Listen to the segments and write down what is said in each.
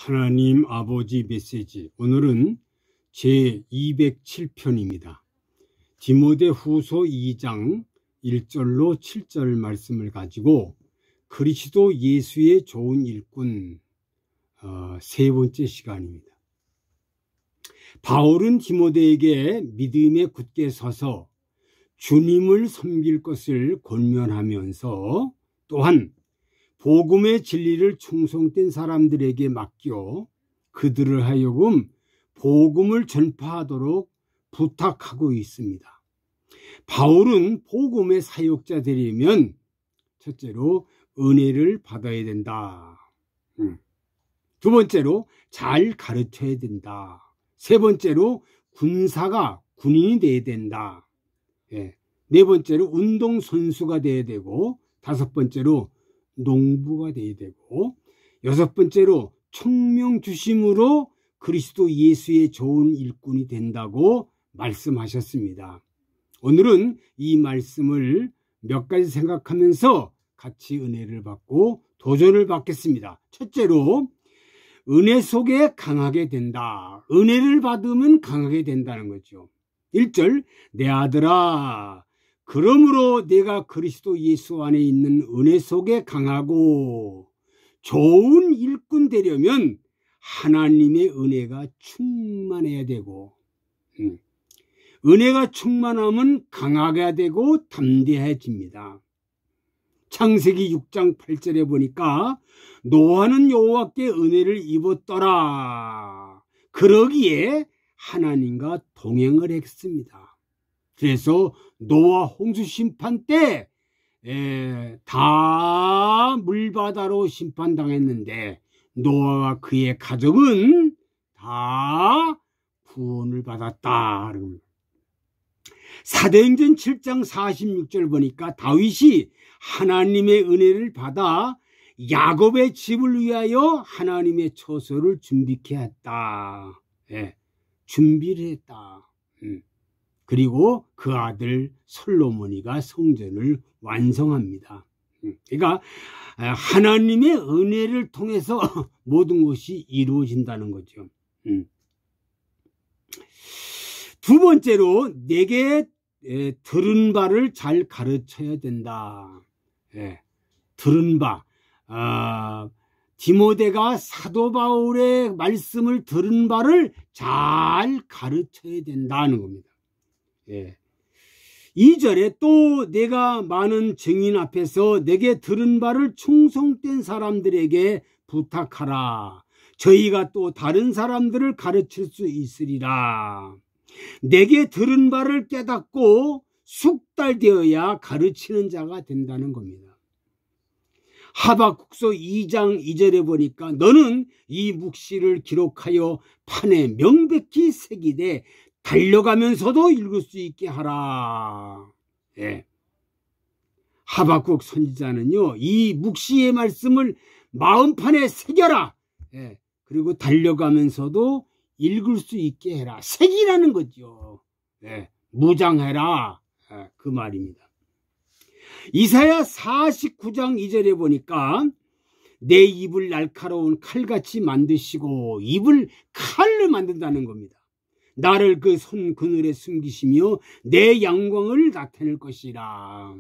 하나님 아버지 메시지, 오늘은 제207편입니다. 디모데 후서 2장 1절로 7절 말씀을 가지고 그리스도 예수의 좋은 일꾼 세 번째 시간입니다. 바울은 디모데에게 믿음에 굳게 서서 주님을 섬길 것을 권면하면서 또한 복음의 진리를 충성된 사람들에게 맡겨 그들을 하여금 복음을 전파하도록 부탁하고 있습니다. 바울은 복음의 사역자 되려면 첫째로 은혜를 받아야 된다. 두 번째로 잘 가르쳐야 된다. 세 번째로 군인이 돼야 된다. 네 번째로 운동선수가 돼야 되고, 다섯 번째로 농부가 돼야 되고, 여섯 번째로 총명주심으로 그리스도 예수의 좋은 일꾼이 된다고 말씀하셨습니다. 오늘은 이 말씀을 몇 가지 생각하면서 같이 은혜를 받고 도전을 받겠습니다. 첫째로 은혜 속에 강하게 된다. 은혜를 받으면 강하게 된다는 거죠. 1절, 내 아들아, 그러므로 내가 그리스도 예수 안에 있는 은혜 속에 강하고 좋은 일꾼 되려면 하나님의 은혜가 충만해야 되고, 은혜가 충만하면 강하게 되고 담대해집니다. 창세기 6장 8절에 보니까 노아는 여호와께 은혜를 입었더라. 그러기에 하나님과 동행을 했습니다. 그래서 노아 홍수 심판 때 다 물바다로 심판당했는데 노아와 그의 가족은 다 구원을 받았다. 사도행전 7장 46절 보니까 다윗이 하나님의 은혜를 받아 야곱의 집을 위하여 하나님의 처소를 준비케 했다. 준비를 했다. 그리고 그 아들 솔로몬이가 성전을 완성합니다. 그러니까 하나님의 은혜를 통해서 모든 것이 이루어진다는 거죠. 두 번째로 내게 들은 바를 잘 가르쳐야 된다. 들은 바, 디모데가 사도 바울의 말씀을 들은 바를 잘 가르쳐야 된다는 겁니다. 2절에 또 내가 많은 증인 앞에서 내게 들은 바를 충성된 사람들에게 부탁하라. 저희가 또 다른 사람들을 가르칠 수 있으리라. 내게 들은 바를 깨닫고 숙달되어야 가르치는 자가 된다는 겁니다. 하박국서 2장 2절에 보니까 너는 이 묵시를 기록하여 판에 명백히 새기되 달려가면서도 읽을 수 있게 하라. 하박국 선지자는요, 이 묵시의 말씀을 마음판에 새겨라. 그리고 달려가면서도 읽을 수 있게 해라. 새기라는 거죠. 무장해라. 그 말입니다. 이사야 49장 2절에 보니까 내 입을 날카로운 칼같이 만드시고 입을 칼로 만든다는 겁니다. 나를 그 손 그늘에 숨기시며 내 영광을 나타낼 것이라.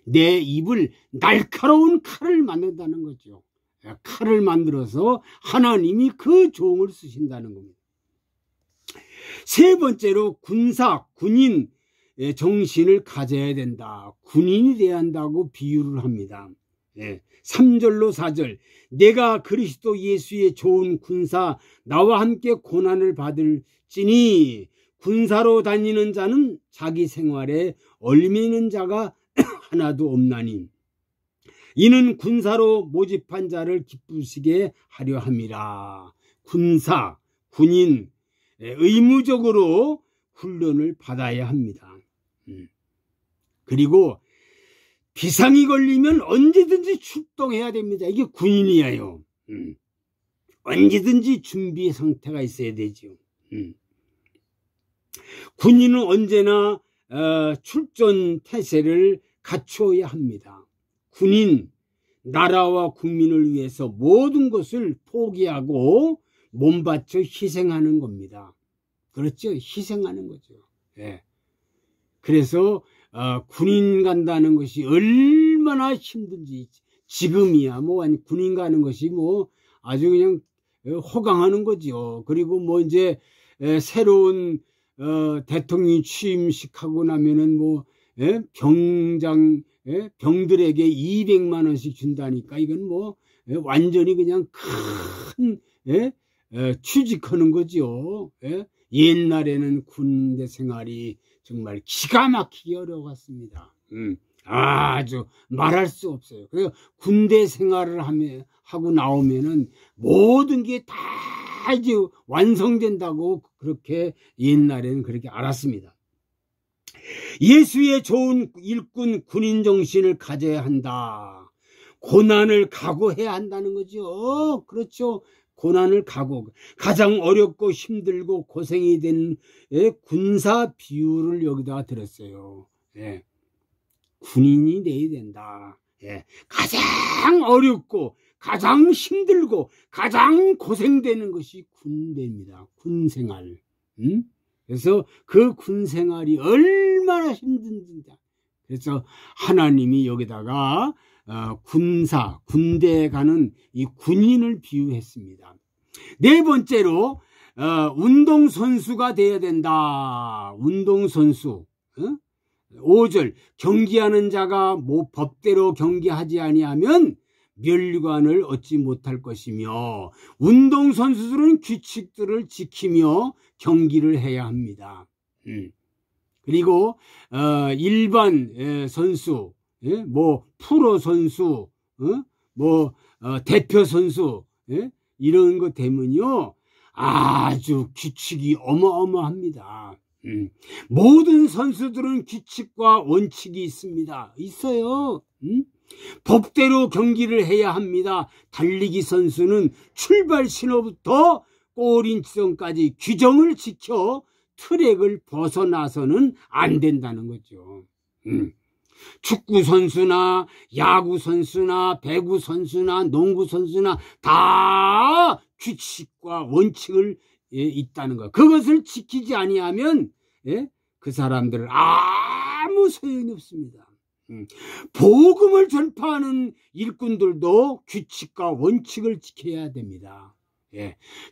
내 입을 날카로운 칼을 만든다는 거죠. 칼을 만들어서 하나님이 그 종을 쓰신다는 겁니다. 세 번째로 군인 정신을 가져야 된다. 군인이 돼야 한다고 비유를 합니다. 3절로 4절, 내가 그리스도 예수의 좋은 군사 나와 함께 고난을 받을지니 군사로 다니는 자는 자기 생활에 얽매이는 자가 하나도 없나니 이는 군사로 모집한 자를 기쁘시게 하려 함이라. 군인 의무적으로 훈련을 받아야 합니다. 그리고 비상이 걸리면 언제든지 출동해야 됩니다. 이게 군인이에요. 언제든지 준비 상태가 있어야 되죠. 군인은 언제나 출전 태세를 갖추어야 합니다. 군인 나라와 국민을 위해서 모든 것을 포기하고 몸바쳐 희생하는 겁니다. 그렇죠? 희생하는 거죠. 예. 그래서 군인 간다는 것이 얼마나 힘든지, 지금이야 뭐 군인 가는 것이 뭐 아주 그냥 호강하는 거죠. 그리고 뭐 이제 새로운 대통령이 취임식하고 나면은 뭐 병장 병들에게 200만 원씩 준다니까 이건 뭐 완전히 그냥 큰 취직하는 거죠. 옛날에는 군대 생활이 정말 기가 막히게 어려웠습니다. 아주 말할 수 없어요. 그래서 군대 생활을 하고 나오면은 모든 게 다 이제 완성된다고 그렇게 옛날에는 그렇게 알았습니다. 예수의 좋은 일꾼 군인 정신을 가져야 한다. 고난을 각오해야 한다는 거죠. 그렇죠. 고난을 가장 어렵고 힘들고 고생이 된 군사 비유를 여기다가 들었어요. 군인이 돼야 된다. 가장 어렵고 가장 힘들고 가장 고생되는 것이 군대입니다. 군생활. 그래서 그 군생활이 얼마나 힘든지. 그래서 하나님이 여기다가 군대에 가는 이 군인을 비유했습니다. 네 번째로 운동선수가 되어야 된다. 운동선수. 5절 경기하는 자가 법대로 경기하지 아니하면 멸관을 얻지 못할 것이며 운동선수들은 규칙들을 지키며 경기를 해야 합니다. 그리고 일반 선수, 뭐 프로 선수, 뭐 대표 선수 이런 것 되면요 아주 규칙이 어마어마합니다. 모든 선수들은 규칙과 원칙이 있어요. 법대로 경기를 해야 합니다. 달리기 선수는 출발 신호부터 골인 지점까지 규정을 지켜 트랙을 벗어나서는 안 된다는 거죠. 축구 선수나 야구 선수나 배구 선수나 농구 선수나 다 규칙과 원칙을 있다는 거. 그것을 지키지 아니하면 그 사람들은 아무 소용이 없습니다. 복음을 전파하는 일꾼들도 규칙과 원칙을 지켜야 됩니다.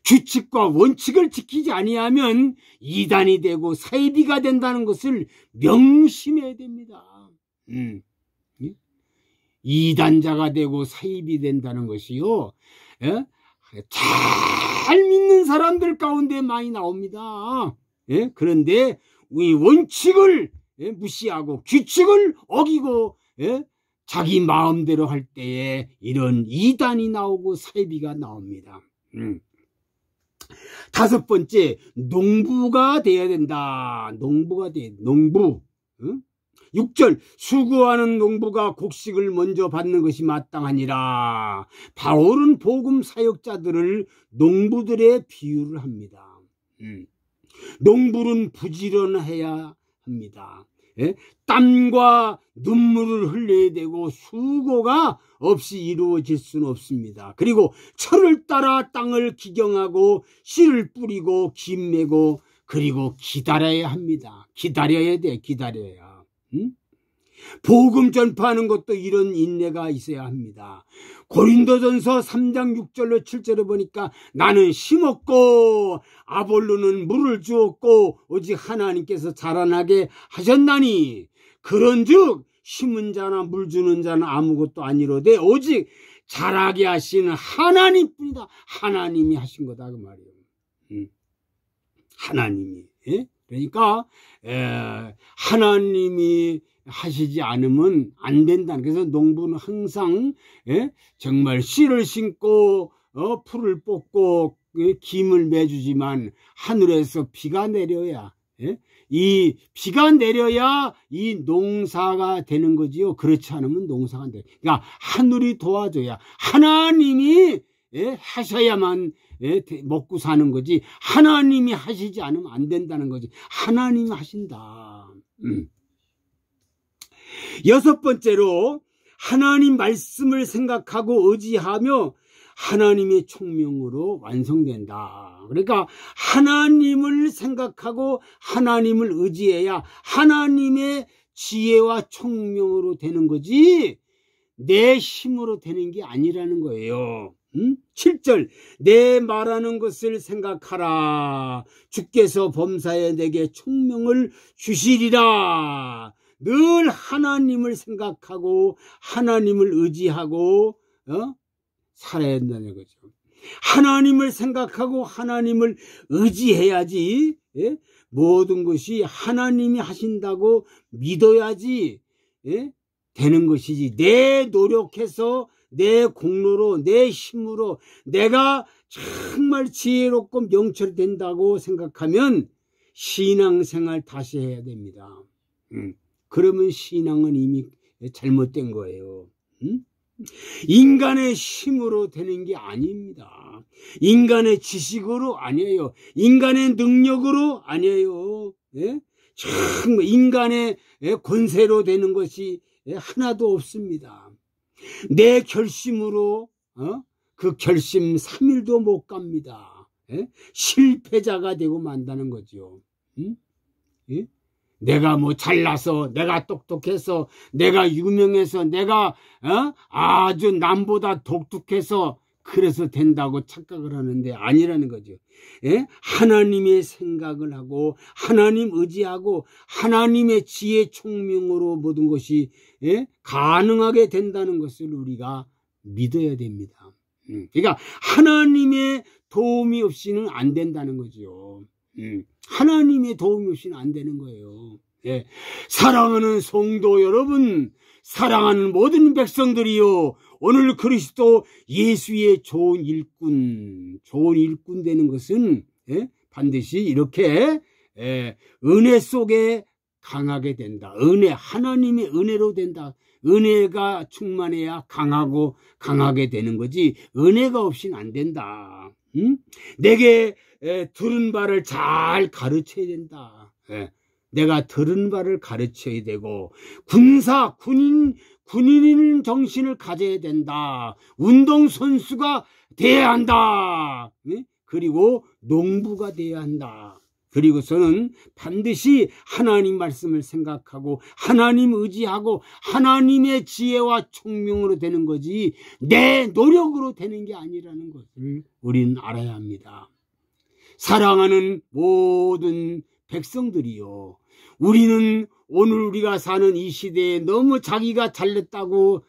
규칙과 원칙을 지키지 아니하면 이단이 되고 사이비가 된다는 것을 명심해야 됩니다. 이단자가 되고 사이비 된다는 것이요 잘 믿는 사람들 가운데 많이 나옵니다. 그런데 이 원칙을 무시하고 규칙을 어기고 자기 마음대로 할 때에 이런 이단이 나오고 사이비가 나옵니다. 다섯 번째, 농부가 돼야 된다. 농부. 6절, 수고하는 농부가 곡식을 먼저 받는 것이 마땅하니라. 바울은 복음 사역자들을 농부들의 비유를 합니다. 농부는 부지런해야 합니다. 땀과 눈물을 흘려야 되고 수고가 없이 이루어질 수는 없습니다. 그리고 철을 따라 땅을 기경하고 씨를 뿌리고 김 메고 그리고 기다려야 합니다. 기다려야 돼. 복음 전파하는 것도 이런 인내가 있어야 합니다. 고린도전서 3장 6절로 7절에 보니까 나는 심었고 아볼로는 물을 주었고 오직 하나님께서 자라나게 하셨나니 그런즉 심은 자나 물 주는 자는 아무것도 아니로되 오직 자라게 하시는 하나님뿐이다. 하나님이 하신 거다 그 말이에요. 하나님이. 그러니까 하나님이 하시지 않으면 안 된다. 그래서 농부는 항상 정말 씨를 심고 풀을 뽑고 김을 매주지만 하늘에서 비가 내려야 이 비가 내려야 이 농사가 되는 거지요. 그렇지 않으면 농사가 안 돼. 그러니까 하늘이 도와줘야 하나님이 하셔야만 먹고 사는 거지 하나님이 하시지 않으면 안 된다는 거지. 하나님이 하신다. 여섯 번째로 하나님 말씀을 생각하고 의지하며 하나님의 총명으로 완성된다. 그러니까 하나님을 생각하고 하나님을 의지해야 하나님의 지혜와 총명으로 되는 거지 내 힘으로 되는 게 아니라는 거예요. 7절 내 말하는 것을 생각하라. 주께서 범사에 내게 총명을 주시리라. 늘 하나님을 생각하고 하나님을 의지하고 살아야 한다는 거죠. 하나님을 생각하고 하나님을 의지해야지 모든 것이 하나님이 하신다고 믿어야지 되는 것이지 내 노력해서 내 공로로 내 힘으로 내가 정말 지혜롭고 명철된다고 생각하면 신앙생활 다시 해야 됩니다. 그러면 신앙은 이미 잘못된 거예요. 인간의 힘으로 되는 게 아닙니다. 인간의 지식으로 아니에요. 인간의 능력으로 아니에요. 정말 인간의 권세로 되는 것이 하나도 없습니다. 내 결심으로 그 결심 3일도 못 갑니다. 실패자가 되고 만다는 거죠. 내가 뭐 잘나서 내가 똑똑해서 내가 유명해서 내가 아주 남보다 독특해서 그래서 된다고 착각을 하는데 아니라는 거죠. 하나님의 생각을 하고 하나님 의지하고 하나님의 지혜 총명으로 모든 것이 가능하게 된다는 것을 우리가 믿어야 됩니다. 그러니까 하나님의 도움이 없이는 안 된다는 거죠. 하나님의 도움이 없이는 안 되는 거예요. 사랑하는 성도 여러분, 사랑하는 모든 백성들이요, 오늘 그리스도 예수의 좋은 일꾼 되는 것은 반드시 이렇게 은혜 속에 강하게 된다. 하나님의 은혜로 된다. 은혜가 충만해야 강하게 되는 거지 은혜가 없이는 안 된다. 내게 들은 바를 잘 가르쳐야 된다. 내가 들은 바를 가르쳐야 되고 군인인 정신을 가져야 된다. 운동선수가 돼야 한다. 그리고 농부가 돼야 한다. 그리고서는 반드시 하나님 말씀을 생각하고 하나님 의지하고 하나님의 지혜와 총명으로 되는 거지 내 노력으로 되는 게 아니라는 것을 우리는 알아야 합니다. 사랑하는 모든 백성들이요, 우리는 오늘 우리가 사는 이 시대에 너무 자기가 잘났다고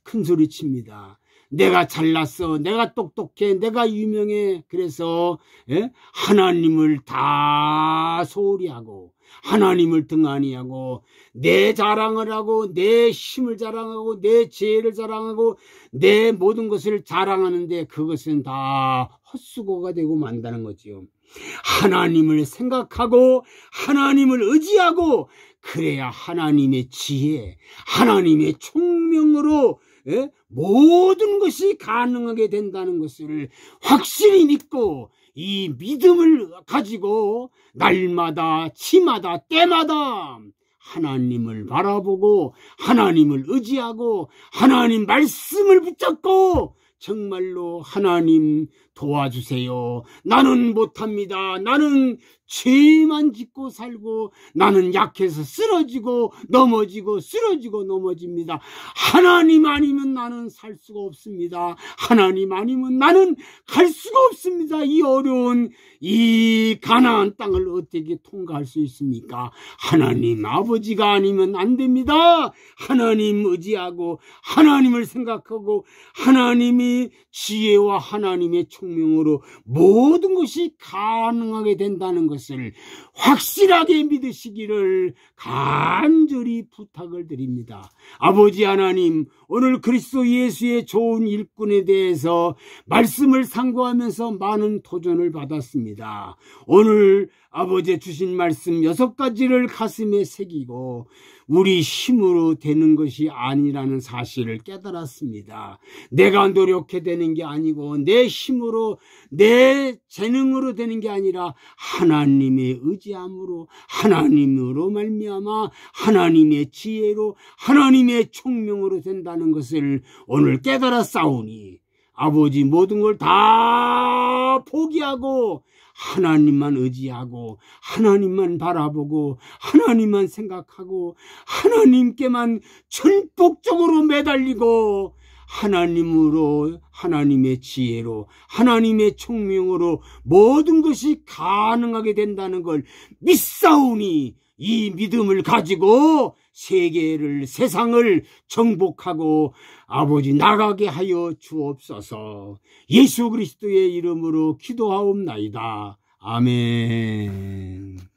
큰 소리 칩니다. 내가 잘났어, 내가 똑똑해, 내가 유명해. 그래서 하나님을 다 소홀히 하고 하나님을 등한히 하고 내 자랑을 하고 내 힘을 자랑하고 내 지혜를 자랑하고 내 모든 것을 자랑하는데 그것은 다 헛수고가 되고 만다는 거지요. 하나님을 생각하고 하나님을 의지하고 그래야 하나님의 지혜, 하나님의 총명으로 모든 것이 가능하게 된다는 것을 확실히 믿고 이 믿음을 가지고 날마다 치마다 때마다 하나님을 바라보고 하나님을 의지하고 하나님 말씀을 붙잡고 정말로 하나님 도와주세요. 나는 못합니다. 나는 죄만 짓고 살고 나는 약해서 쓰러지고 넘어지고 쓰러지고 넘어집니다. 하나님 아니면 나는 살 수가 없습니다. 하나님 아니면 나는 갈 수가 없습니다. 이 어려운 이 가나안 땅을 어떻게 통과할 수 있습니까? 하나님 아버지가 아니면 안 됩니다. 하나님 의지하고 하나님을 생각하고 하나님이 지혜와 하나님의 총명으로 모든 것이 가능하게 된다는 것을 확실하게 믿으시기를 간절히 부탁을 드립니다. 아버지 하나님, 오늘 그리스도 예수의 좋은 일꾼에 대해서 말씀을 상고하면서 많은 도전을 받았습니다. 오늘 아버지 주신 말씀 6가지를 가슴에 새기고 우리 힘으로 되는 것이 아니라는 사실을 깨달았습니다. 내가 노력해 되는 게 아니고 내 힘으로 내 재능으로 되는 게 아니라 하나님의 의지함으로 하나님으로 말미암아 하나님의 지혜로 하나님의 총명으로 된다는 것을 오늘 깨달았사오니 아버지 모든 걸 다 포기하고 하나님만 의지하고 하나님만 바라보고 하나님만 생각하고 하나님께만 전폭적으로 매달리고 하나님으로 하나님의 지혜로 하나님의 총명으로 모든 것이 가능하게 된다는 걸 믿사오니 이 믿음을 가지고 세계를 세상을 정복하고 아버지 나가게 하여 주옵소서. 예수 그리스도의 이름으로 기도하옵나이다. 아멘.